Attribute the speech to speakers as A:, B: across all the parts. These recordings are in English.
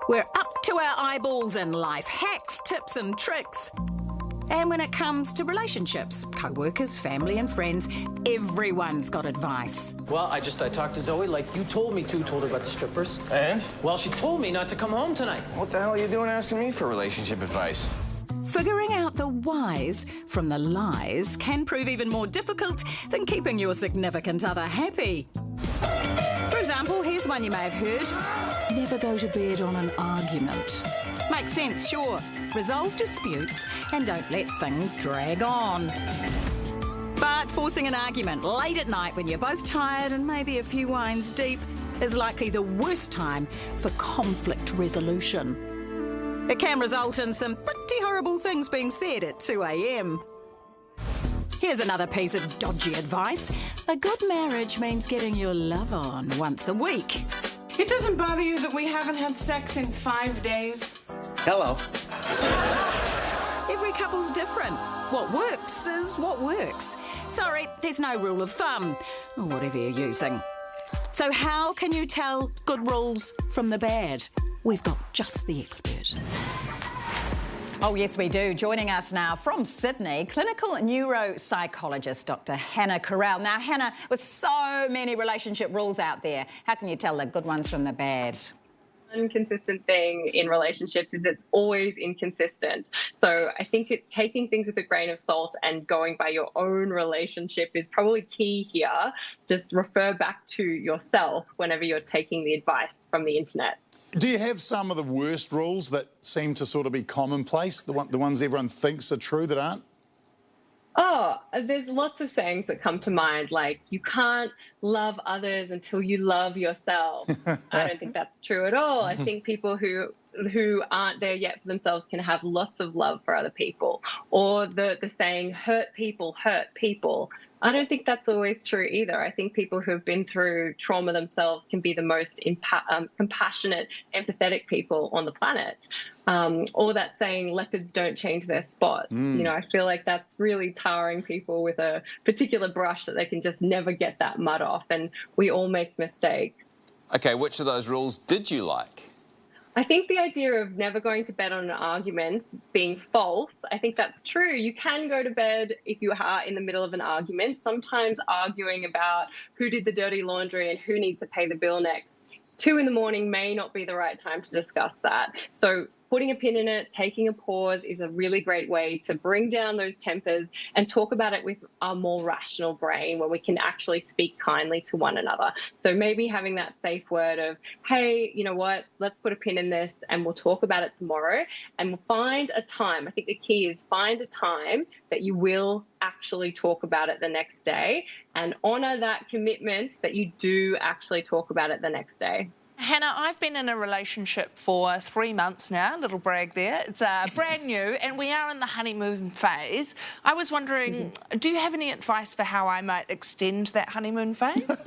A: We're up to our eyeballs in life hacks, tips and tricks. And when it comes to relationships, co-workers, family and friends, everyone's got advice.
B: Well, I talked to Zoe like you told me to, told her about the strippers.
C: And?
B: Well, she told me not to come home tonight.
C: What the hell are you doing asking me for relationship advice?
A: Figuring out the whys from the lies can prove even more difficult than keeping your significant other happy. For example, here's one you may have heard. Never go to bed on an argument. Makes sense, sure. Resolve disputes and don't let things drag on. But forcing an argument late at night when you're both tired and maybe a few wines deep is likely the worst time for conflict resolution. It can result in some pretty horrible things being said at 2 a.m. Here's another piece of dodgy advice. A good marriage means getting your love on once a week.
D: It doesn't bother you that we haven't had sex in 5 days?
B: Hello.
A: Every couple's different. What works is what works. Sorry, there's no rule of thumb, or whatever you're using. So how can you tell good rules from the bad? We've got just the expert. Oh, yes, we do. Joining us now from Sydney, clinical neuropsychologist Dr. Hannah Corral. Now, Hannah, with so many relationship rules out there, how can you tell the good ones from the bad?
E: One consistent thing in relationships is it's always inconsistent. So I think it's taking things with a grain of salt and going by your own relationship is probably key here. Just refer back to yourself whenever you're taking the advice from the internet.
F: Do you have some of the worst rules that seem to sort of be commonplace, the ones everyone thinks are true that aren't?
E: Oh, there's lots of sayings that come to mind, like you can't love others until you love yourself. I don't think that's true at all. I think people who aren't there yet for themselves can have lots of love for other people. Or the saying, hurt people hurt people. I don't think that's always true either. I think people who have been through trauma themselves can be the most compassionate, empathetic people on the planet. Or that saying, leopards don't change their spots. You know, I feel like that's really tarring people with a particular brush that they can just never get that mud off. And we all make mistakes.
G: Okay, which of those rules did you like?
E: I think the idea of never going to bed on an argument being false, I think that's true. You can go to bed if you are in the middle of an argument. Sometimes arguing about who did the dirty laundry and who needs to pay the bill next. 2 a.m. may not be the right time to discuss that. So putting a pin in it, taking a pause is a really great way to bring down those tempers and talk about it with a more rational brain where we can actually speak kindly to one another. So maybe having that safe word of, hey, you know what, let's put a pin in this and we'll talk about it tomorrow, and we'll find a time. I think the key is find a time that you will actually talk about it the next day and honour that commitment that you do actually talk about it the next day.
H: Hannah, I've been in a relationship for 3 months now, little brag there. It's brand new and we are in the honeymoon phase. I was wondering, do you have any advice for how I might extend that honeymoon phase?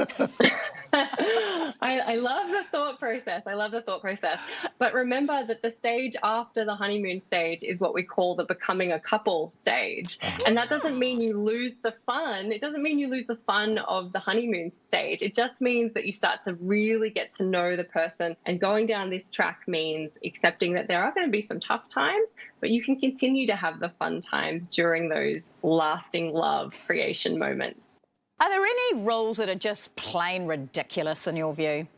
E: I love the thought process. I love the thought process. But remember that the stage after the honeymoon stage is what we call the becoming a couple stage. And that doesn't mean you lose the fun. It doesn't mean you lose the fun of the honeymoon stage. It just means that you start to really get to know the person. And going down this track means accepting that there are going to be some tough times, but you can continue to have the fun times during those lasting love creation moments.
A: Are there any rules that are just plain ridiculous in your view?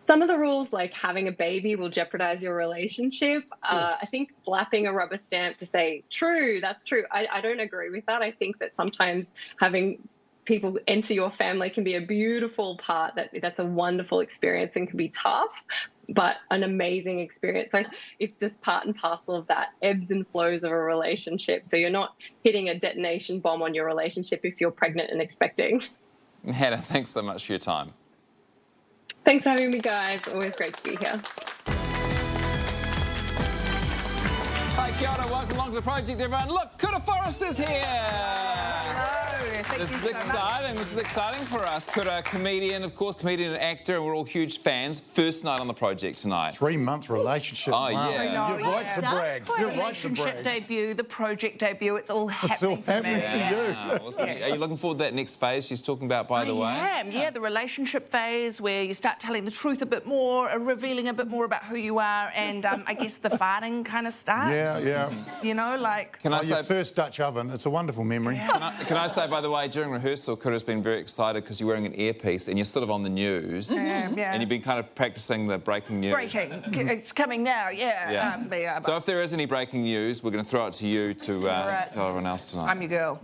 E: Some of the rules, like having a baby will jeopardize your relationship. I think slapping a rubber stamp to say, true, that's true. I don't agree with that. I think that sometimes having people enter your family can be a beautiful part. That's a wonderful experience and can be tough, but an amazing experience. So it's just part and parcel of that ebbs and flows of a relationship. So you're not hitting a detonation bomb on your relationship if you're pregnant and expecting.
G: Hannah, thanks so much for your time.
E: Thanks for having me, guys. Always great to be here.
G: Hi, kia ora. Welcome along to the project, everyone. Look, Kura Forrest is here.
H: Hello. Yeah, thank
G: This
H: you
G: is
H: so much.
G: exciting. This is exciting for us. Could a comedian, of course, comedian and actor, and we're all huge fans. First night on the project tonight.
F: 3-month relationship.
G: Oh,
F: wow.
G: yeah.
F: You're right to brag. You're right to
H: Relationship
F: brag.
H: debut, the project debut, it's all
F: It's
H: happening
F: all
H: for
F: happening
H: me.
F: for
H: Yeah.
F: you.
G: Awesome. Are you looking forward to that next phase she's talking about, by the way?
H: I am, yeah, the relationship phase where you start telling the truth a bit more, revealing a bit more about who you are, and I guess the farting kind of starts.
F: Yeah, yeah.
H: You know, like...
G: Can I
F: Your
G: say...
F: first Dutch oven. It's a wonderful memory.
G: Can I say, by the way, during rehearsal, Kura's been very excited because you're wearing an earpiece and you're sort of on the news.
H: Yeah.
G: And you've been kind of practising the breaking news.
H: Breaking. It's coming now, yeah.
G: So if there is any breaking news, we're going to throw it to you to tell everyone else tonight.
H: I'm your girl.